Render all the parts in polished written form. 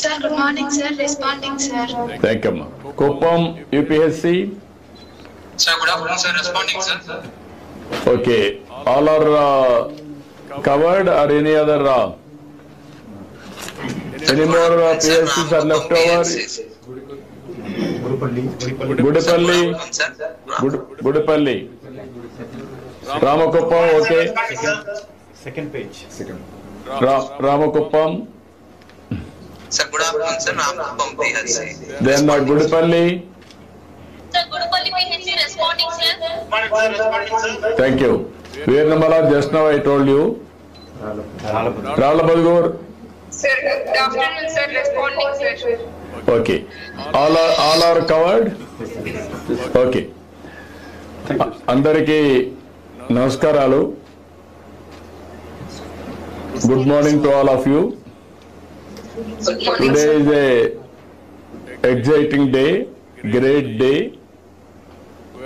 Sir, good morning, sir. Responding, sir. Thank you. Kuppam UPSC. Sir, good afternoon, sir. Responding, sir. Okay. All are covered or any other? Any more PSCs are left over? Gudipalli. Ramakuppam, okay. Second page. Ramakuppam. Sir, good afternoon, sir. Ramakuppam PSC. Then Gudipalli. Sir, Gudupalli PHC responding, sir. Thank you. Veernamala, just now I told you. Ralabadur. Sir, good afternoon, sir. Responding, sir. Okay. All are covered? Okay. Andariki namaskaralu. Good morning to all of you. Good morning, Today sir. is a exciting day, great day.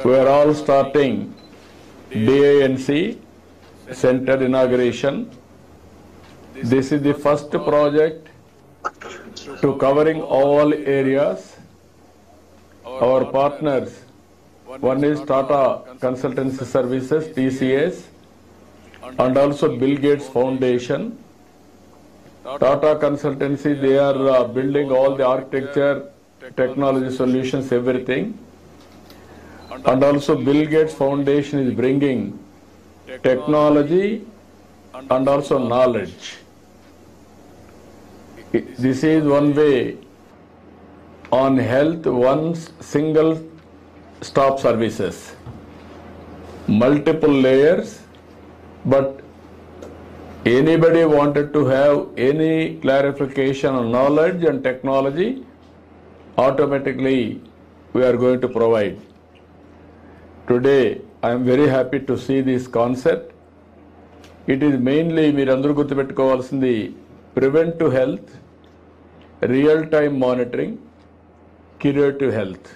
We are all starting DANC Center inauguration. This is the first project to covering all areas. Our partners, one is Tata Consultancy Services, TCS, and also Bill Gates Foundation. Tata Consultancy, they are building all the architecture, technology solutions, everything. And also Bill Gates Foundation is bringing technology and also knowledge. This is one way on health, one single stop services, multiple layers, but anybody wanted to have any clarification on knowledge and technology, automatically we are going to provide. Today I am very happy to see this concept. It is mainly మీరందరూ గుర్తుపెట్టుకోవాల్సింది preventive health, real time monitoring, curative health.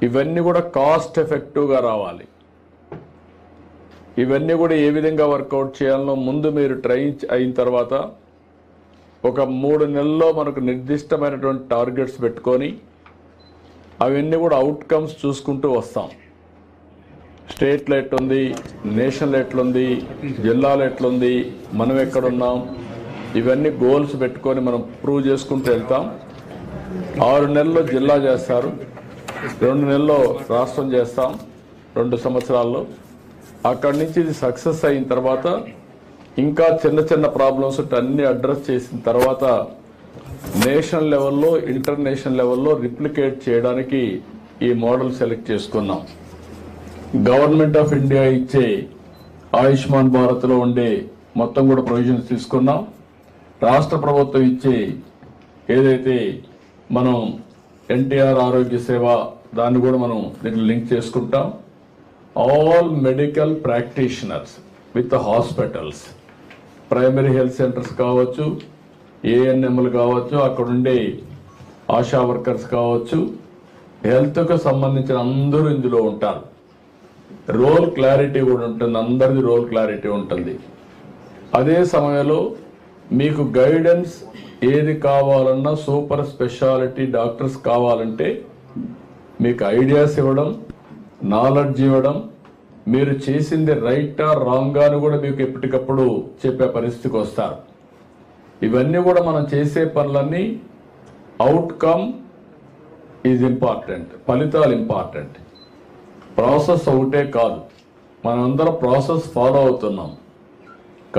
ఇవన్నీ కూడా cost ఎఫెక్టివ్గా రావాలి. ఇవన్నీ కూడా ఏ విధంగా work out చేయాలో ముందు మీరు ట్రై అయిన తర్వాత ఒక 3 నెలల్లో మనకు నిర్దిష్టమైనటువంటి టార్గెట్స్ పెట్టుకొని అవన్నీ కూడా అవుట్కమ్స్ చూసుకుంటూ వస్తాం. స్టేట్లో ఎట్లుంది, నేషనల్ ఎట్లుంది, జిల్లాలో ఎట్లుంది, మనం ఎక్కడున్నాం, ఇవన్నీ గోల్స్ పెట్టుకొని మనం ప్రూవ్ చేసుకుంటూ వెళ్తాం. 6 నెలల్లో జిల్లా చేస్తారు, 2 నెలల్లో రాష్ట్రం చేస్తాం, 2 సంవత్సరాల్లో. అక్కడి నుంచి ఇది సక్సెస్ అయిన తర్వాత ఇంకా చిన్న చిన్న ప్రాబ్లమ్స్ అన్ని అడ్రస్ చేసిన తర్వాత నేషనల్ లెవెల్లో, ఇంటర్నేషనల్ లెవెల్లో రిప్లికేట్ చేయడానికి ఈ మోడల్ సెలెక్ట్ చేసుకున్నాం. గవర్నమెంట్ ఆఫ్ ఇండియా ఇచ్చే ఆయుష్మాన్ భారత్లో ఉండే మొత్తం కూడా ప్రొవిజన్స్ తీసుకున్నాం. రాష్ట్ర ప్రభుత్వం ఇచ్చే ఏదైతే మనం ఎన్టీఆర్ ఆరోగ్య సేవ దాన్ని కూడా మనం దీన్ని లింక్ చేసుకుంటాం. All medical practitioners with hospitals, primary health centres కావచ్చు, ఏఎన్ఎంలు కావచ్చు, అక్కడ ఉండే ఆశా వర్కర్స్ కావచ్చు, హెల్త్కు సంబంధించిన అందరూ ఇందులో ఉంటారు. రోల్ క్లారిటీ కూడా ఉంటుంది, అందరిది రోల్ క్లారిటీ ఉంటుంది. అదే సమయంలో మీకు గైడెన్స్ ఏది కావాలన్నా, సూపర్ స్పెషాలిటీ డాక్టర్స్ కావాలంటే మీకు ఐడియాస్ ఇవ్వడం, నాలెడ్జ్ ఇవ్వడం, మీరు చేసింది రైటా రాంగా అని కూడా మీకు ఎప్పటికప్పుడు చెప్పే పరిస్థితికి వస్తారు. ఇవన్నీ కూడా మనం చేసే పనులన్నీ అవుట్కమ్ ఈజ్ ఇంపార్టెంట్, ఫలితాలు ఇంపార్టెంట్. ప్రాసెస్ ఒకటే కాదు, మనందరం ప్రాసెస్ ఫాలో అవుతున్నాం.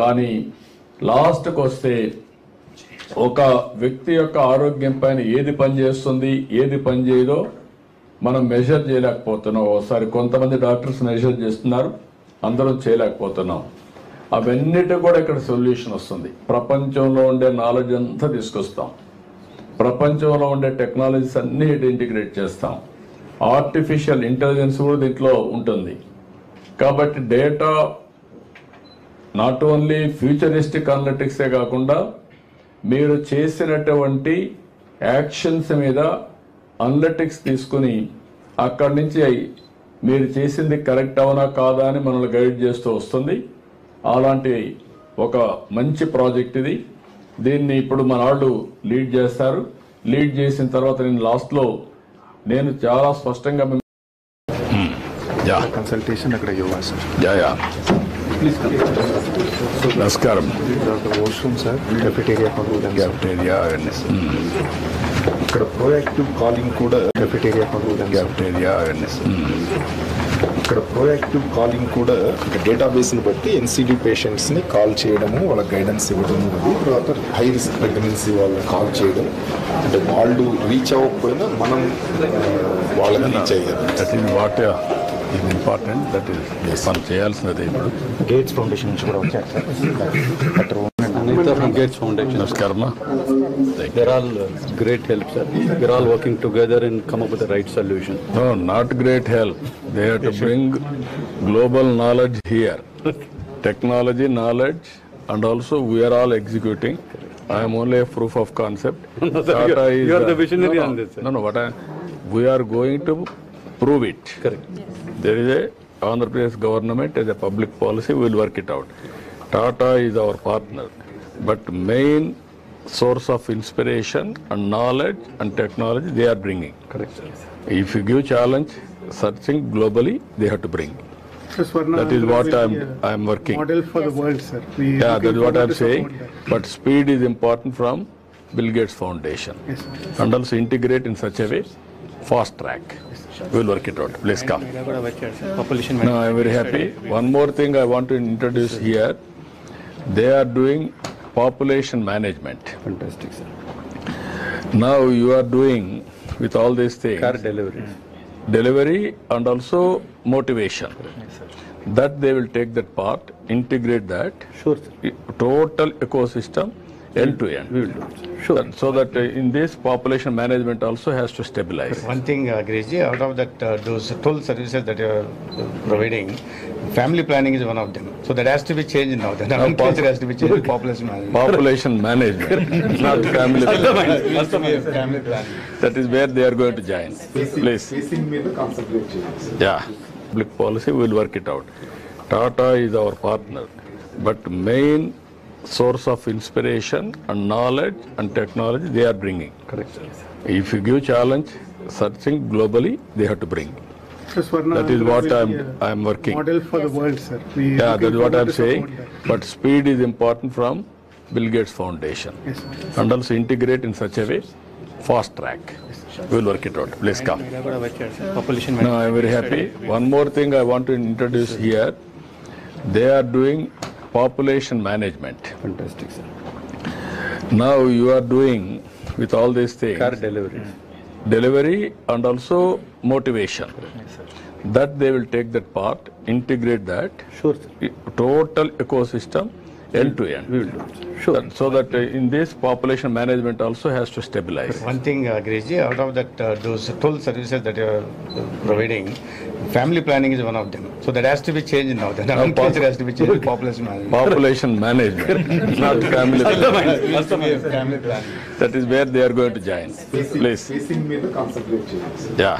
కానీ లాస్ట్కి వస్తే ఒక వ్యక్తి యొక్క ఆరోగ్యం పైన ఏది పనిచేస్తుంది, ఏది పని చేయదో మనం మెజర్ చేయలేకపోతున్నాం. ఒకసారి కొంతమంది డాక్టర్స్ మెజర్ చేస్తున్నారు, అందరం చేయలేకపోతున్నాం. అవన్నిటి కూడా ఇక్కడ సొల్యూషన్ వస్తుంది. ప్రపంచంలో ఉండే నాలెడ్జ్ అంతా తీసుకొస్తాం, ప్రపంచంలో ఉండే టెక్నాలజీస్ అన్ని ఇంటిగ్రేట్ చేస్తాం. ఆర్టిఫిషియల్ ఇంటెలిజెన్స్ కూడా దీంట్లో ఉంటుంది. కాబట్టి డేటా నాట్ ఓన్లీ ఫ్యూచరిస్టిక్ అనలిటిక్సే కాకుండా మీరు చేసినటువంటి యాక్షన్స్ మీద అనలిటిక్స్ తీసుకుని అక్కడి నుంచి మీరు చేసింది కరెక్ట్ అవునా కాదా అని మనల్ని గైడ్ చేస్తూ వస్తుంది. అలాంటి ఒక మంచి ప్రాజెక్ట్ ఇది. దీన్ని ఇప్పుడు మన వాళ్ళు లీడ్ చేస్తారు. లీడ్ చేసిన తర్వాత నేను లాస్ట్లో నేను చాలా స్పష్టంగా కన్సల్టేషన్ అక్కడ ఇవ్వాలి సార్. యా నమస్కారం. వాష్రూమ్ సార్, కెఫెటేరియా క్యాఫ్టేరియా ఇక్కడ ప్రోయాక్టివ్ కాలింగ్ కూడా కెఫెటేరియా క్యాఫ్టేరియా ఇక్కడ ప్రోయాక్టివ్ కాలింగ్ కూడా డేటాబేస్ని బట్టి ఎన్సీడీ పేషెంట్స్ని కాల్ చేయడము, వాళ్ళకి గైడెన్స్ ఇవ్వడం, అది తర్వాత హై రిస్క్ ప్రెగ్నెన్సీ వాళ్ళని కాల్ చేయడం. అంటే వాళ్ళు రీచ్ అవ్వకపోయినా మనం వాళ్ళని రీచ్ అయ్యారు. That is what is important. That is మనం చేయాల్సినది. ఇప్పుడు గేట్స్ ఫౌండేషన్ నుంచి కూడా వచ్చారు sir. Anita from Gates Foundation. నమస్కారం. They're all great help, sir. We're all working together and come up with the right solution. No, not great help. They have to bring global knowledge here. Technology knowledge, and also we are all executing. I am only a proof of concept. Tata you are the visionary on this, sir. No, we are going to prove it. Correct. There is a Andhra Pradesh government as a public policy, we will work it out. Tata is our partner, but main source of inspiration and knowledge and technology they are bringing. Correct, sir. If you give challenge, searching globally, they have to bring. That is what I am working. Model for the world, sir. Yeah, that is what I am saying. But speed is important from Bill Gates Foundation. Yes, sir. And also integrate in such a way, fast track. We will work it out. Please come. No, I am very happy. One more thing I want to introduce here. They are doing population management. Fantastic, sir. Now you are doing with all these things. Car Delivery and also motivation. That they will take that part, integrate that. Sure, sir. Total ecosystem end to end. We will do it. Sure. So that in this population management also has to stabilize. One thing, Giriji, out of that, those toll services that you are providing, family planning is one of them. So that has to be changed now. The nomenclature has to be changed. Population management. Population management, not family planning. Must be family planning. That is where they are going to join. Please. Facing మీద concentrate చేయాలి sir. Yeah. Public policy, we will work it out. Tata is our partner, but main source of inspiration and knowledge and technology they are bringing. Correct, sir. If you give challenge, searching globally, they have to bring. That is what I am working. Model for the world, sir. Yeah, that is what I am saying. But speed is important from Bill Gates Foundation. Yes, sir. And also integrate in such a way, fast track. We will work it out. Please come. No, I am very happy. One more thing I want to introduce here. They are doing population management. Fantastic, sir. Now you are doing with all these things. Car Delivery and also motivation. That they will take that part, integrate that. Sure, sir. Total ecosystem end to end. We will do it. Sure. So that in this population management also has to stabilize. One thing, Giriji, out of that, those toll services that you are providing, family planning is one of them. So that has to be changed now. The nomenclature has to be changed. Population management. Population management, not family planning. Must be family planning. That is where they are going to join. Please. Facing మీద concentrate చేయాలి sir. Yeah.